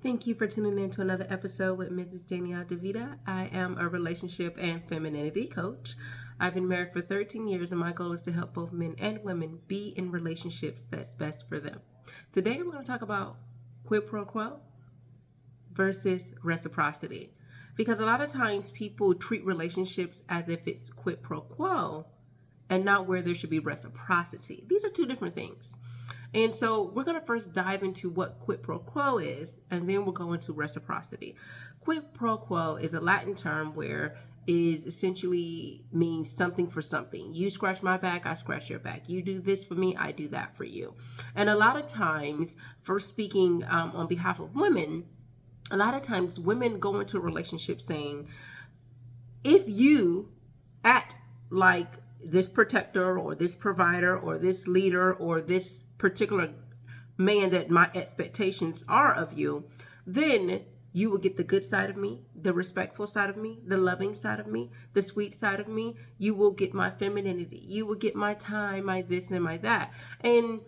Thank you for tuning in to another episode with Mrs. Danielle DeVita. I am a relationship and femininity coach. I've been married for 13 years and my goal is to help both men and women be in relationships that's best for them. Today we're going to talk about quid pro quo versus reciprocity. Because a lot of times people treat relationships as if it's quid pro quo and not where there should be reciprocity. These are two different things. And so we're going to first dive into what quid pro quo is, and then we'll go into reciprocity. Quid pro quo is a Latin term where is essentially means something for something. You scratch my back, I scratch your back. You do this for me, I do that for you. And a lot of times, for speaking on behalf of women, a lot of times women go into a relationship saying, if you act like this protector or this provider or this leader or this particular man that my expectations are of you, then you will get the good side of me, the respectful side of me, the loving side of me, the sweet side of me. You will get my femininity. You will get my time, my this and my that. And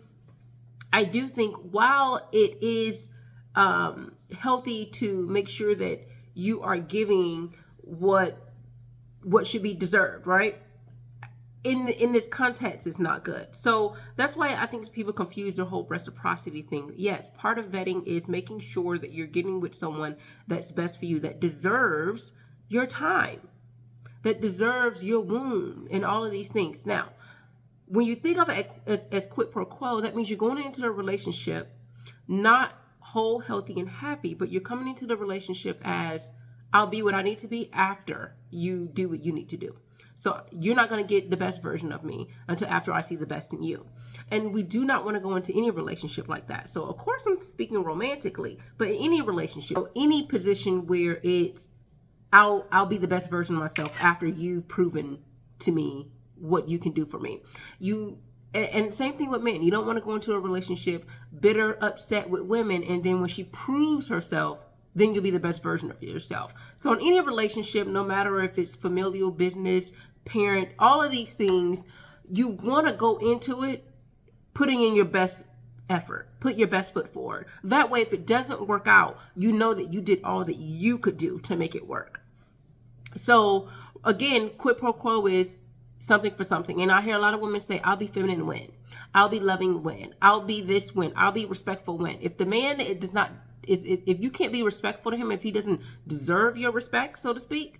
I do think while it is healthy to make sure that you are giving what should be deserved, right? In this context, it's not good. So that's why I think people confuse the whole reciprocity thing. Yes, part of vetting is making sure that you're getting with someone that's best for you, that deserves your time, that deserves your womb, and all of these things. Now, when you think of it as quid pro quo, that means you're going into the relationship not whole, healthy, and happy, but you're coming into the relationship as, I'll be what I need to be after you do what you need to do. So you're not going to get the best version of me until after I see the best in you. And we do not want to go into any relationship like that. So of course I'm speaking romantically, but in any relationship, any position where it's, I'll be the best version of myself after you've proven to me what you can do for me. And same thing with men. You don't want to go into a relationship bitter, upset with women. And then when she proves herself, then you'll be the best version of yourself. So in any relationship, no matter if it's familial, business, parent, all of these things, you want to go into it putting in your best effort, put your best foot forward. That way, if it doesn't work out, you know that you did all that you could do to make it work. So again, quid pro quo is something for something. And I hear a lot of women say, I'll be feminine when, I'll be loving when, I'll be this when, I'll be respectful when. If the man if you can't be respectful to him, if he doesn't deserve your respect, so to speak,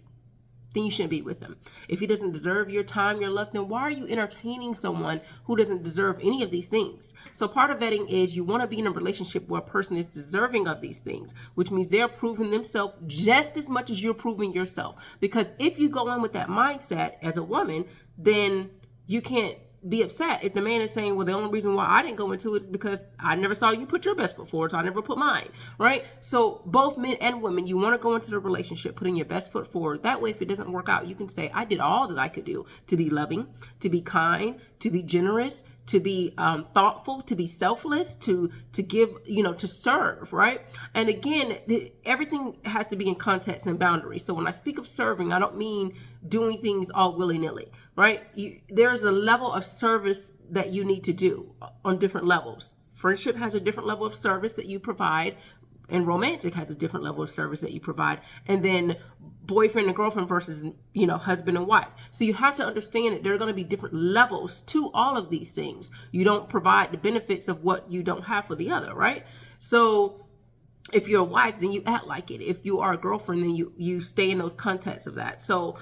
then you shouldn't be with him. If he doesn't deserve your time, your love, then why are you entertaining someone who doesn't deserve any of these things? So part of vetting is you want to be in a relationship where a person is deserving of these things, which means they're proving themselves just as much as you're proving yourself. Because if you go in with that mindset as a woman, then you can't be upset if the man is saying, well, the only reason why I didn't go into it is because I never saw you put your best foot forward, so I never put mine, right? So both men and women, you want to go into the relationship putting your best foot forward. That way, if it doesn't work out, you can say, I did all that I could do to be loving, to be kind, to be generous, to be thoughtful, to be selfless, to give, to serve, right? And again, everything has to be in context and boundaries. So when I speak of serving, I don't mean doing things all willy-nilly, right? There's a level of service that you need to do on different levels. Friendship has a different level of service that you provide, and romantic has a different level of service that you provide. And then boyfriend and girlfriend versus, husband and wife. So you have to understand that there are going to be different levels to all of these things. You don't provide the benefits of what you don't have for the other, right? So if you're a wife, then you act like it. If you are a girlfriend, then you stay in those contexts of that. So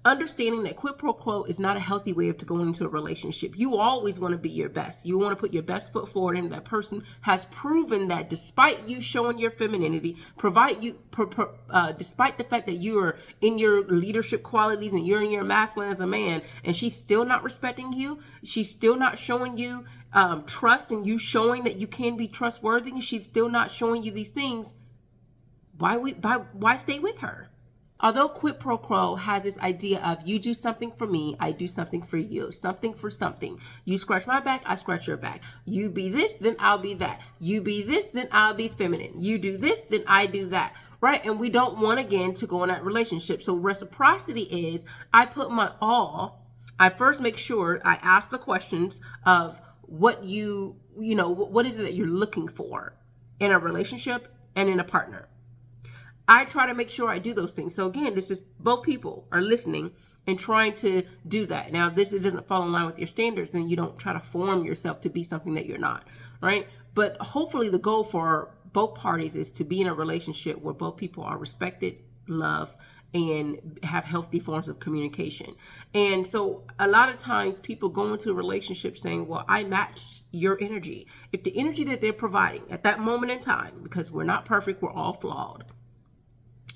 understanding that quid pro quo is not a healthy way of going into a relationship. You always want to be your best. You want to put your best foot forward, and that person has proven that despite you showing your femininity, despite the fact that you are in your leadership qualities and you're in your masculine as a man, and she's still not respecting you, she's still not showing you trust, and you showing that you can be trustworthy, and she's still not showing you these things, why stay with her? Although quid pro quo has this idea of you do something for me, I do something for you, something for something. You scratch my back, I scratch your back. You be this, then I'll be that. You be this, then I'll be feminine. You do this, then I do that, right? And we don't want, again, to go in that relationship. So reciprocity is I put my all. I first make sure I ask the questions of what what is it that you're looking for in a relationship and in a partner. I try to make sure I do those things. So again, this is both people are listening and trying to do that. Now, if this doesn't fall in line with your standards, then you don't try to form yourself to be something that you're not, right? But hopefully the goal for both parties is to be in a relationship where both people are respected, loved, and have healthy forms of communication. And so a lot of times people go into a relationship saying, well, I matched your energy. If the energy that they're providing at that moment in time, because we're not perfect, we're all flawed.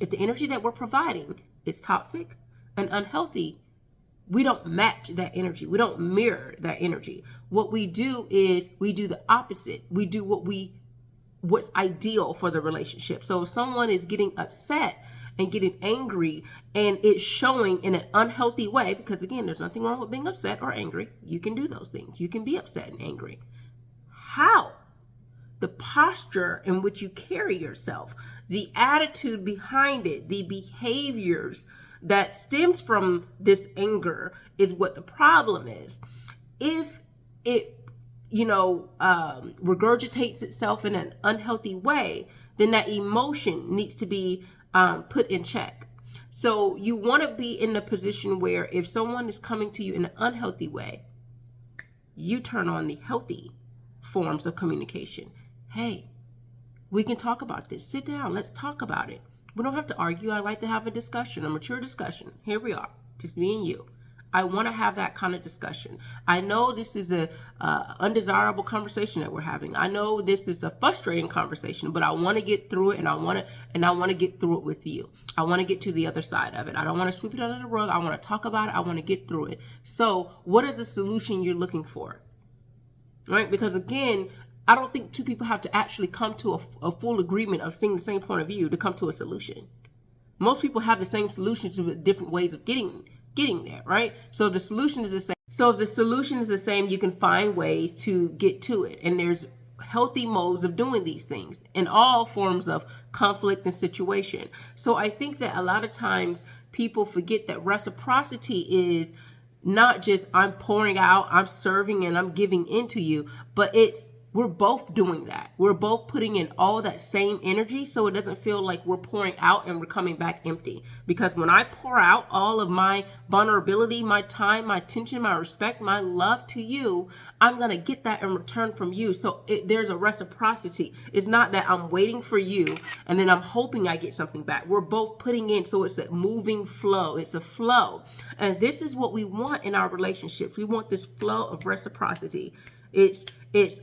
If the energy that we're providing is toxic and unhealthy, we don't match that energy. We don't mirror that energy. What we do is we do the opposite. We do what's ideal for the relationship. So if someone is getting upset and getting angry and it's showing in an unhealthy way, because again, there's nothing wrong with being upset or angry. You can do those things. You can be upset and angry. How? The posture in which you carry yourself, the attitude behind it, the behaviors that stems from this anger is what the problem is. If it, regurgitates itself in an unhealthy way, then that emotion needs to be put in check. So you want to be in a position where if someone is coming to you in an unhealthy way, you turn on the healthy forms of communication. Hey, we can talk about this. Sit down. Let's talk about it. We don't have to argue. I like to have a discussion, a mature discussion. Here we are, just me and you. I want to have that kind of discussion. I know this is a undesirable conversation that we're having. I know this is a frustrating conversation, but I want to get through it, and I want to get through it with you. I want to get to the other side of it. I don't want to sweep it under the rug. I want to talk about it. I want to get through it. So, what is the solution you're looking for? Right? Because again, I don't think two people have to actually come to a full agreement of seeing the same point of view to come to a solution. Most people have the same solutions with different ways of getting there, right? So the solution is the same. So if the solution is the same, you can find ways to get to it. And there's healthy modes of doing these things in all forms of conflict and situation. So I think that a lot of times people forget that reciprocity is not just I'm pouring out, I'm serving, and I'm giving into you, but we're both doing that. We're both putting in all that same energy so it doesn't feel like we're pouring out and we're coming back empty. Because when I pour out all of my vulnerability, my time, my attention, my respect, my love to you, I'm going to get that in return from you. So there's a reciprocity. It's not that I'm waiting for you and then I'm hoping I get something back. We're both putting in, so it's a moving flow. It's a flow. And this is what we want in our relationships. We want this flow of reciprocity. It's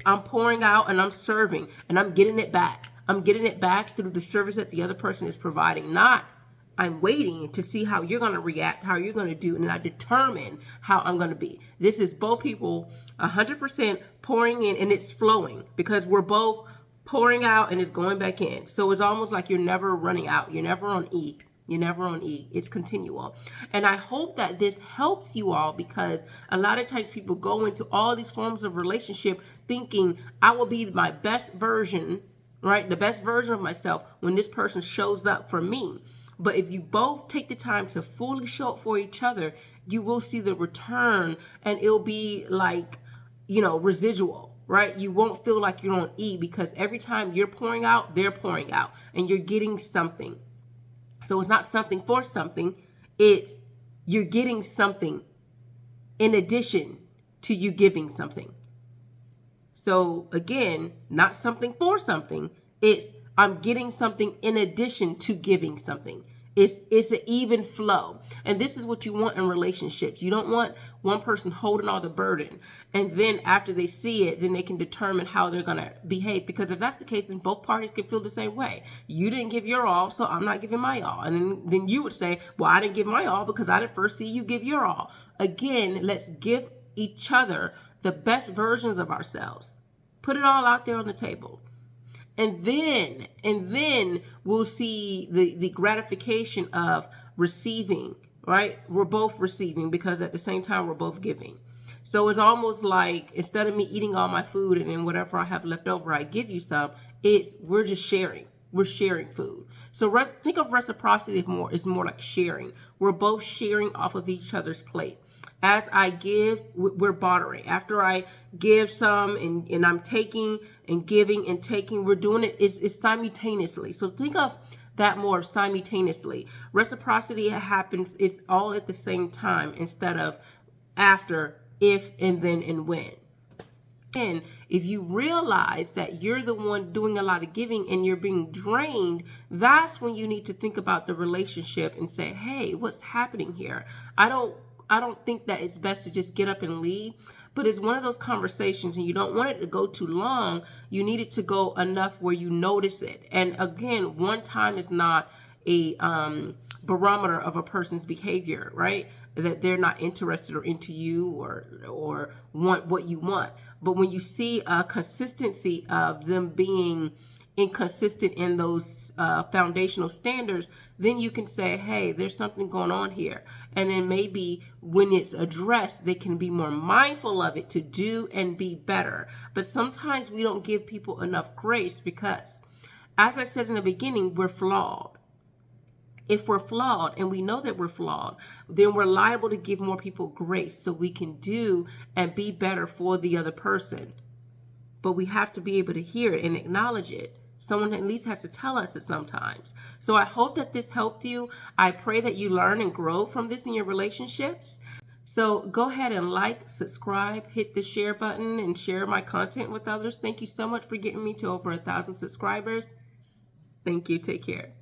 I'm pouring out and I'm serving and I'm getting it back. I'm getting it back through the service that the other person is providing. Not I'm waiting to see how you're going to react, how you're going to do, and then I determine how I'm going to be. This is both people 100% pouring in, and it's flowing because we're both pouring out and it's going back in. So it's almost like you're never running out. You're never on E. You're never on E. It's continual. And I hope that this helps you all, because a lot of times people go into all these forms of relationship thinking I will be my best version, right? The best version of myself when this person shows up for me. But if you both take the time to fully show up for each other, you will see the return, and it'll be like, residual, right? You won't feel like you're on E, because every time you're pouring out, they're pouring out, and you're getting something. So it's not something for something. It's you're getting something in addition to you giving something. So again, not something for something. It's I'm getting something in addition to giving something. It's an even flow. And this is what you want in relationships. You don't want one person holding all the burden, and then after they see it, then they can determine how they're going to behave. Because if that's the case, then both parties can feel the same way. You didn't give your all, so I'm not giving my all. And then you would say, well, I didn't give my all because I didn't first see you give your all. Again, let's give each other the best versions of ourselves. Put it all out there on the table. And then we'll see the gratification of receiving, right? We're both receiving because at the same time, we're both giving. So it's almost like instead of me eating all my food and then whatever I have left over, I give you some, we're just sharing. We're sharing food. So think of reciprocity as more like sharing. We're both sharing off of each other's plate. As I give, we're bartering. After I give some and I'm taking and giving and taking. We're doing it is simultaneously. So think of that more simultaneously. Reciprocity happens is all at the same time instead of after, if, and then, and when. And if you realize that you're the one doing a lot of giving and you're being drained, that's when you need to think about the relationship and say, hey, what's happening here? I don't think that it's best to just get up and leave, but it's one of those conversations and you don't want it to go too long. You need it to go enough where you notice it. And again, one time is not a barometer of a person's behavior, right? That they're not interested or into you or want what you want. But when you see a consistency of them being inconsistent in those foundational standards, then you can say, hey, there's something going on here. And then maybe when it's addressed, they can be more mindful of it to do and be better. But sometimes we don't give people enough grace because, as I said in the beginning, we're flawed. If we're flawed and we know that we're flawed, then we're liable to give more people grace so we can do and be better for the other person. But we have to be able to hear it and acknowledge it. Someone at least has to tell us it sometimes. So I hope that this helped you. I pray that you learn and grow from this in your relationships. So go ahead and like, subscribe, hit the share button, and share my content with others. Thank you so much for getting me to over 1,000 subscribers. Thank you. Take care.